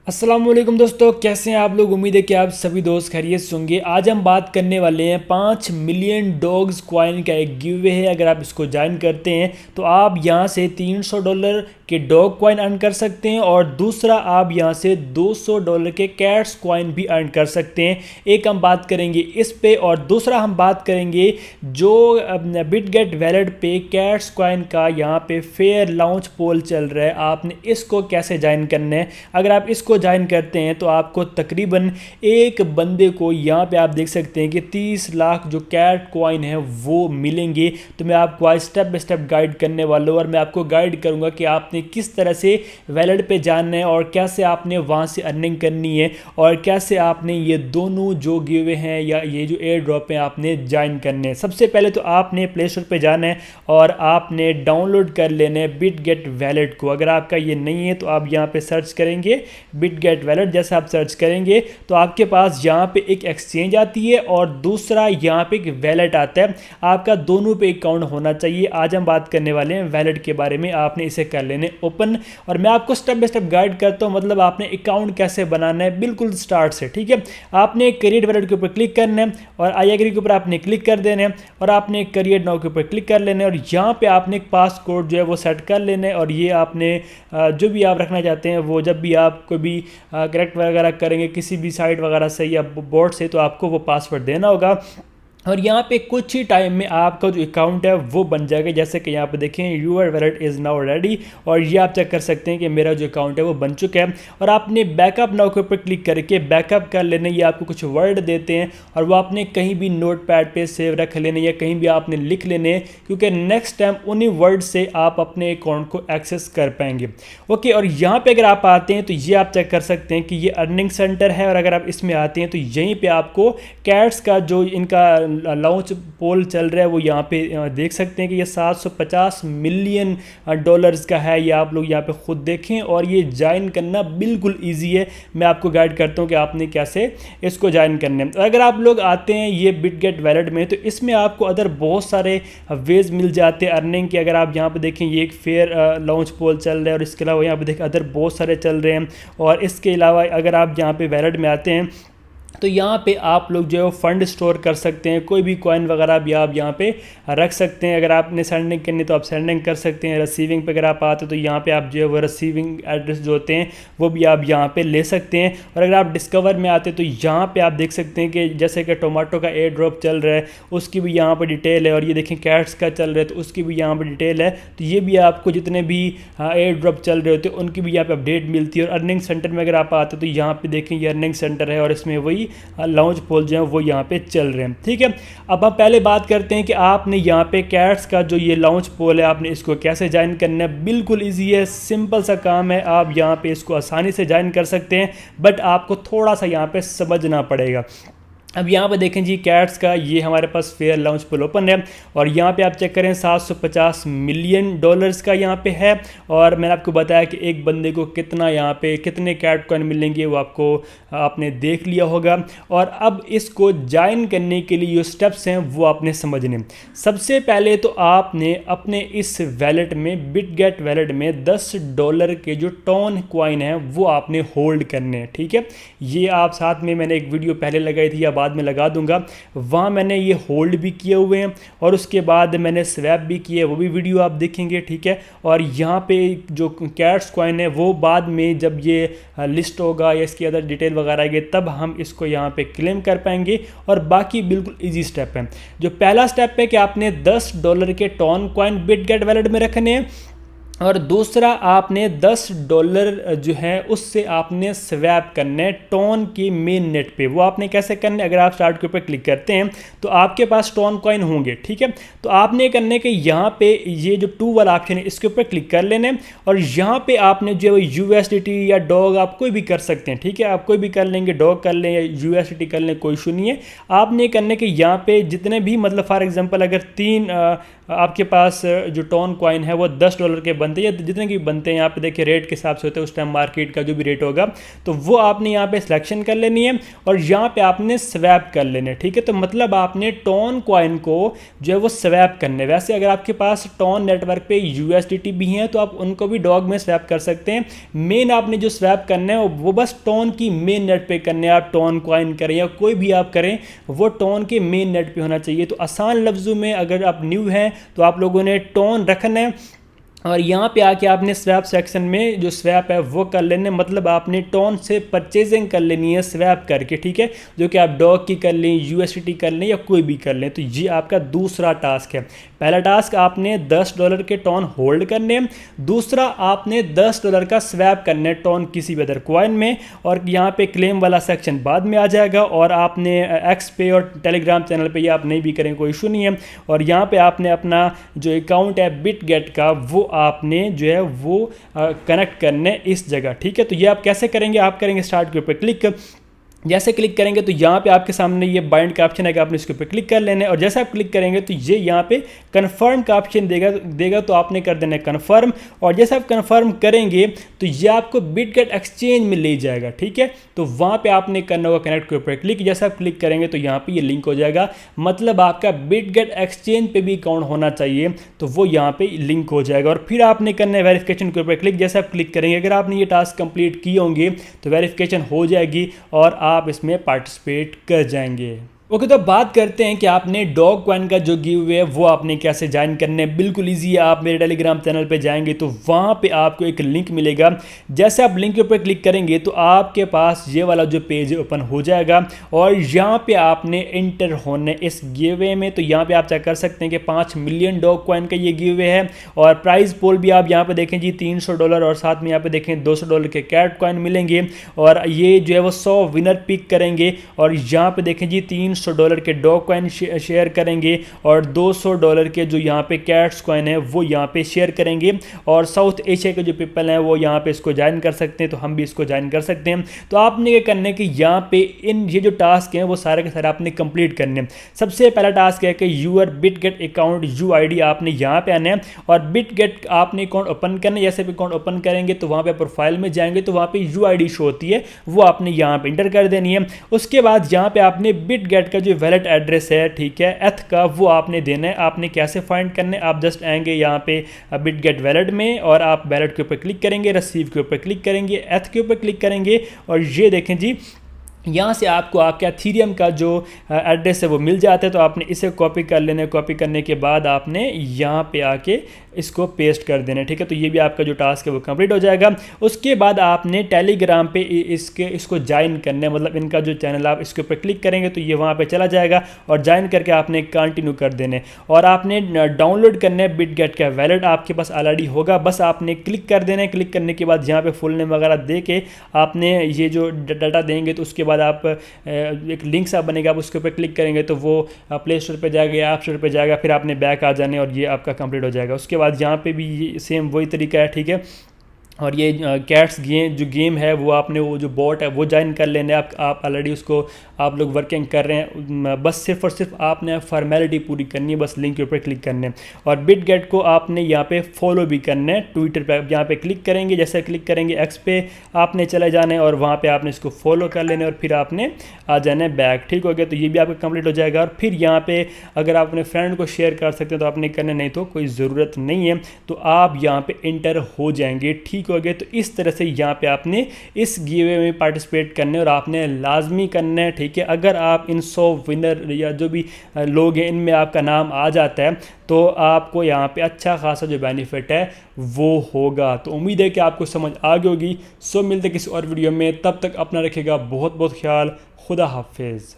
अस्सलामुअलैकुम दोस्तों, कैसे हैं आप लोग। उम्मीद है कि आप सभी दोस्त खैरियत से होंगे। आज हम बात करने वाले हैं 5 मिलियन डॉग्स कॉइन का एक गिव अवे है। अगर आप इसको ज्वाइन करते हैं तो आप यहां से $300 के डॉग कॉइन अर्न कर सकते हैं और दूसरा आप यहां से $200 के कैट्स कॉइन भी अर्न कर सकते हैं। एक हम बात करेंगे इस पे और दूसरा हम बात करेंगे जो बिटगेट वैलेट पे कैट्स कॉइन का यहाँ पे फेयर लॉन्च पोल चल रहा है, आपने इसको कैसे ज्वाइन करना है। अगर आप इसको ज्वाइन करते हैं तो आपको तकरीबन एक बंदे को यहाँ पे आप देख सकते हैं कि 30 लाख जो कैट कॉइन है वो मिलेंगे। तो मैं आपको आज स्टेप बाय स्टेप गाइड करने वाला हूँ और मैं आपको गाइड करूँगा कि आपने किस तरह से वैलेट पे जाना है और कैसे आपने वहाँ से अर्निंग करनी है और कैसे आपने ये दोनों जो गिवे हैं या ये जो एयर ड्रॉप है आपने ज्वाइन करने हैं। सबसे पहले तो आपने प्ले स्टोर पर जाना है और आपने डाउनलोड कर लेना है बिटगेट वैलेट को। अगर आपका ये नहीं है तो आप यहाँ पे सर्च करेंगे बिटगेट वैलेट। जैसे आप सर्च करेंगे तो आपके पास यहाँ पे एक एक्सचेंज आती है और दूसरा यहाँ पे एक वैलेट आता है। आपका दोनों पे अकाउंट होना चाहिए। आज हम बात करने वाले हैं वैलेट के बारे में। आपने इसे कर लेने ओपन और मैं आपको स्टेप बाय स्टेप गाइड करता हूँ, मतलब आपने अकाउंट कैसे बनाना है बिल्कुल स्टार्ट से। ठीक है, आपने क्रिएट वैलेट के ऊपर क्लिक करना है और आई एग्री के ऊपर आपने क्लिक कर देना है और आपने क्रिएट नाउ के ऊपर क्लिक कर लेना है और यहाँ पे आपने एक पासकोड जो है वो सेट कर लेना है और ये आपने जो भी आप रखना चाहते हैं वो जब भी आप कोई भी करेक्ट वगैरह करेंगे किसी भी साइट वगैरह से या बोर्ड से तो आपको वो पासवर्ड देना होगा और यहाँ पे कुछ ही टाइम में आपका जो अकाउंट है वो बन जाएगा। जैसे कि यहाँ पे देखें your wallet is now ready और ये आप चेक कर सकते हैं कि मेरा जो अकाउंट है वो बन चुका है। और आपने बैकअप नाउ के ऊपर क्लिक करके बैकअप कर लेने, ये आपको कुछ वर्ड देते हैं और वो आपने कहीं भी नोट पैड पर सेव रख लेने या कहीं भी आपने लिख लेने, क्योंकि नेक्स्ट टाइम उन्हीं वर्ड से आप अपने अकाउंट को एक्सेस कर पाएंगे। ओके, और यहाँ पर अगर आप आते हैं तो ये आप चेक कर सकते हैं कि ये अर्निंग सेंटर है और अगर आप इसमें आते हैं तो यहीं पर आपको कैट्स का जो इनका लॉन्च पोल चल रहा है वो यहाँ पे देख सकते हैं कि ये 750 मिलियन डॉलर्स का है। ये आप लोग यहाँ पे खुद देखें और ये ज्वाइन करना बिल्कुल इजी है। मैं आपको गाइड करता हूँ कि आपने कैसे इसको ज्वाइन करना है। अगर आप लोग आते हैं ये बिटगेट वैलेट में तो इसमें आपको अदर बहुत सारे वेज मिल जाते हैं अर्निंग के। अगर आप यहाँ पे देखें ये एक फेयर लॉन्च पोल चल रहा है और इसके अलावा यहाँ पे देखें अदर बहुत सारे चल रहे हैं। और इसके अलावा अगर आप यहाँ पे वैलेट में आते हैं तो यहाँ पे आप लोग जो है फंड स्टोर कर सकते हैं, कोई भी कॉइन वगैरह भी आप यहाँ पे रख सकते हैं। अगर आपने सेंडिंग करनी तो आप सेंडिंग कर सकते हैं। रिसीविंग पे अगर आप आते हैं तो यहाँ पे आप जो है वो रिसीविंग एड्रेस जो होते हैं वो भी आप यहाँ पे ले सकते हैं। और अगर आप डिस्कवर में आते हैं तो यहाँ पे आप देख सकते हैं कि जैसे कि टोमेटो का एयर ड्रॉप चल रहा है उसकी भी यहाँ पर डिटेल है और ये देखें कैट्स का चल रहा है तो उसकी भी यहाँ पर डिटेल है। तो ये भी आपको जितने भी एयर ड्रॉप चल रहे होते हैं उनकी भी यहाँ पर अपडेट मिलती है। और अर्निंग सेंटर में अगर आप आते हैं तो यहाँ पर देखें ये अर्निंग सेंटर है और इसमें वही लॉन्च पोल जो है वो यहाँ पे चल रहे हैं। ठीक है, अब हम पहले बात करते हैं कि आपने यहाँ पे कैट्स का जो ये लॉन्च पोल है आपने इसको कैसे ज्वाइन करना है। बिल्कुल इजी है, सिंपल सा काम है। आप यहाँ पे इसको आसानी से ज्वाइन कर सकते हैं बट आपको थोड़ा सा यहाँ पे समझना पड़ेगा। अब यहाँ पे देखें जी कैट्स का ये हमारे पास फेयर लॉन्च पोल ओपन है और यहाँ पे आप चेक करें 750 मिलियन डॉलर्स का यहाँ पे है। और मैंने आपको बताया कि एक बंदे को कितना यहाँ पे कितने कैट कॉइन मिलेंगे वो आपको आपने देख लिया होगा। और अब इसको ज्वाइन करने के लिए जो स्टेप्स हैं वो आपने समझने। सबसे पहले तो आपने अपने इस वैलेट में बिटगेट वैलेट में $10 के जो टॉन कॉइन है वो आपने होल्ड करने हैं। ठीक है, ये आप साथ में मैंने एक वीडियो पहले लगाई थी या बाद में लगा दूंगा, वहाँ मैंने ये होल्ड भी किए हुए हैं और उसके बाद मैंने स्वैप भी किए, वो भी वीडियो आप देखेंगे। ठीक है, और यहाँ पे जो कैट्स कॉइन है वो बाद में जब ये लिस्ट होगा या इसकी अदर डिटेल वगैरह आएगी तब हम इसको यहाँ पे क्लेम कर पाएंगे। और बाकी बिल्कुल इजी स्टेप है। जो पहला स्टेप है कि आपने $10 के टॉन कॉइन बिटगेट वैलेट में रखने हैं और दूसरा आपने $10 जो है उससे आपने स्वैप करना है टोन की मेन नेट पे। वो आपने कैसे करना है, अगर आप स्टार्ट के ऊपर क्लिक करते हैं तो आपके पास टोन कॉइन होंगे। ठीक है, तो आपने करने के यहाँ पे ये जो 2 वाला ऑप्शन है इसके ऊपर क्लिक कर लेने और यहाँ पे आपने जो है USDT या डॉग आप कोई भी कर सकते हैं। ठीक है, आप कोई भी कर लेंगे, डॉग कर लें या USDT कर लें, कोई इशू नहीं है। आपने करने के यहाँ पे जितने भी मतलब फॉर एग्जाम्पल अगर 3 आपके पास जो टोन कॉइन है वो $10 के बनते हैं या जितने भी बनते हैं यहाँ पे देखिए रेट के हिसाब से होते हैं, उस टाइम मार्केट का जो भी रेट होगा तो वो आपने यहाँ पे सिलेक्शन कर लेनी है और यहाँ पे आपने स्वैप कर लेने, ठीक है। तो मतलब आपने टॉन कॉइन को जो है वो स्वैप करने। वैसे अगर आपके पास टॉन नेटवर्क पे USDT भी हैं तो आप उनको भी डॉग में स्वैप कर सकते हैं। मेन आपने जो स्वैप करना है वो बस टॉन की मेन नेट पे करने हैं। आप टॉन कॉइन करें या कोई भी आप करें वो टॉन के मेन नेट पे होना चाहिए। तो आसान लफ्ज़ों में अगर आप न्यू हैं तो आप लोगों ने टॉन रखना है और यहाँ पे आके आपने स्वैप सेक्शन में जो स्वैप है वो कर लेने, मतलब आपने टॉन से परचेजिंग कर लेनी है स्वैप करके, ठीक है। जो कि आप डॉग की कर लें, USDT कर लें या कोई भी कर लें। तो ये आपका दूसरा टास्क है। पहला टास्क आपने $10 के टॉन होल्ड करने, दूसरा आपने $10 का स्वैप करने टॉन किसी भी अदर कॉइन में, और यहाँ पे क्लेम वाला सेक्शन बाद में आ जाएगा। और आपने एक्स पे और टेलीग्राम चैनल पे ये आप नहीं भी करें कोई इशू नहीं है। और यहाँ पे आपने अपना जो अकाउंट है बिटगेट का वो आपने जो है वो कनेक्ट करने इस जगह, ठीक है। तो ये आप कैसे करेंगे, आप करेंगे स्टार्ट के ऊपर क्लिक। जैसे क्लिक करेंगे तो यहाँ पे आपके सामने ये बाइंड का ऑप्शन है कि आपने इसके ऊपर क्लिक कर लेना है। और जैसे आप क्लिक करेंगे तो ये यहाँ पे कन्फर्म का ऑप्शन देगा तो आपने कर देना है कन्फर्म। और जैसे आप कन्फर्म करेंगे तो ये आपको बिटगेट एक्सचेंज में ले जाएगा, ठीक है। तो वहाँ पे आपने करना होगा कनेक्ट के ऊपर क्लिक। जैसे आप क्लिक करेंगे तो यहाँ पे ये लिंक हो जाएगा, मतलब आपका बिटगेट एक्सचेंज पे भी अकाउंट होना चाहिए, तो वो यहाँ पे लिंक हो जाएगा। और फिर आपने करना है वेरिफिकेशन के ऊपर क्लिक। जैसे आप क्लिक करेंगे, अगर आपने ये टास्क कंप्लीट किए होंगे तो वेरिफिकेशन हो जाएगी और आप इसमें पार्टिसिपेट कर जाएंगे। ओके, तो बात करते हैं कि आपने डॉग कॉइन का जो गिव अवे है वो आपने कैसे ज्वाइन करने हैं। बिल्कुल ईजी है। आप मेरे टेलीग्राम चैनल पे जाएंगे तो वहाँ पे आपको एक लिंक मिलेगा। जैसे आप लिंक के ऊपर क्लिक करेंगे तो आपके पास ये वाला जो पेज ओपन हो जाएगा और यहाँ पे आपने इंटर होने इस गिव अवे में। तो यहाँ पे आप चेक कर सकते हैं कि 5 मिलियन डॉग कॉइन का ये गिव अवे है। और प्राइस पोल भी आप यहाँ पे देखें जी $300, और साथ में यहाँ पे देखें $200 के कैट कॉइन मिलेंगे। और ये जो है वो 100 विनर पिक करेंगे और यहाँ पे देखें जी $300 के डॉग कॉइन शेयर करेंगे और $200 के जो यहाँ पे कैट्स कॉइन है वो यहाँ पे शेयर करेंगे। और साउथ एशिया के जो पीपल हैं वो यहाँ पे इसको ज्वाइन कर सकते हैं, तो हम भी इसको ज्वाइन कर सकते हैं। तो आपने ये करने कि यहाँ पे ये जो टास्क हैं वो सारे के सारे आपने कंप्लीट करने हैं। सबसे पहला टास्क है कि यूर बिटगेट अकाउंट UID आपने यहाँ पे आना है और बिटगेट आपने अकाउंट ओपन करना है। जैसे भी अकाउंट ओपन करेंगे तो वहाँ पे प्रोफाइल में जाएंगे तो वहाँ पे UID शो होती है, वो आपने यहाँ पे इंटर कर देनी है। उसके बाद यहाँ पे आपने बिटगेट का जो वैलेट एड्रेस है, ठीक है, एथ का, वो आपने देना है। आपने कैसे फाइंड करना है, आप जस्ट आएंगे यहाँ पे बिटगेट वैलेट में और आप वैलेट के ऊपर क्लिक करेंगे, रिसीव के ऊपर क्लिक करेंगे, एथ के ऊपर क्लिक करेंगे और ये देखें जी यहाँ से आपको आपका एथेरियम का जो एड्रेस है वो मिल जाता है। तो आपने इसे कॉपी कर लेना है। कॉपी करने के बाद आपने यहाँ पे आके इसको पेस्ट कर देना है, ठीक है। तो ये भी आपका जो टास्क है वो कंप्लीट हो जाएगा। उसके बाद आपने टेलीग्राम पे इसको ज्वाइन करना है, मतलब इनका जो चैनल आप इसके ऊपर क्लिक करेंगे तो ये वहाँ पे चला जाएगा और ज्वाइन करके आपने कंटिन्यू कर देने। और आपने डाउनलोड करना है बिटगेट का वैलेट, आपके पास ऑलरेडी होगा, बस आपने क्लिक कर देना है। क्लिक करने के बाद यहाँ पे फुल नेम वगैरह दे के आपने ये जो डाटा देंगे तो उसके बाद आप एक लिंक सा बनेगा, आप उसके ऊपर क्लिक करेंगे तो वो प्ले स्टोर पे जाएगा, ऐप स्टोर पे जाएगा, फिर आपने बैक आ जाने और ये आपका कंप्लीट हो जाएगा। उसके बाद यहाँ पे भी सेम वही तरीका है, ठीक है। और ये कैट्स जो गेम है वो आपने वो जो बॉट है वो ज्वाइन कर लेना है। आप ऑलरेडी उसको आप लोग वर्किंग कर रहे हैं, बस सिर्फ और सिर्फ आपने फॉर्मेलिटी पूरी करनी है, बस लिंक के ऊपर क्लिक करने। और बिटगेट को आपने यहाँ पे फॉलो भी करना है। ट्विटर पे यहाँ पे क्लिक करेंगे, जैसे क्लिक करेंगे एक्स पे आपने चले जाना है और वहाँ पे आपने इसको फॉलो कर लेना है और फिर आपने आ जाना है बैक, ठीक हो गया। तो ये भी आपका कंप्लीट हो जाएगा। और फिर यहाँ पे अगर आप अपने फ्रेंड को शेयर कर सकते हैं तो आपने करना, नहीं तो कोई ज़रूरत नहीं है। तो आप यहाँ पे इंटर हो जाएंगे, ठीक हो गए। तो इस तरह से यहाँ पे आपने इस गिवे में पार्टिसिपेट करने और आपने लाजमी करना है, ठीक है। अगर आप इन 100 विनर या जो भी लोग हैं इनमें आपका नाम आ जाता है तो आपको यहाँ पे अच्छा खासा जो बेनिफिट है वो होगा। तो उम्मीद है कि आपको समझ आ गई होगी। सो मिलते किसी और वीडियो में, तब तक अपना रखिएगा बहुत बहुत ख्याल। खुदा हाफिज़।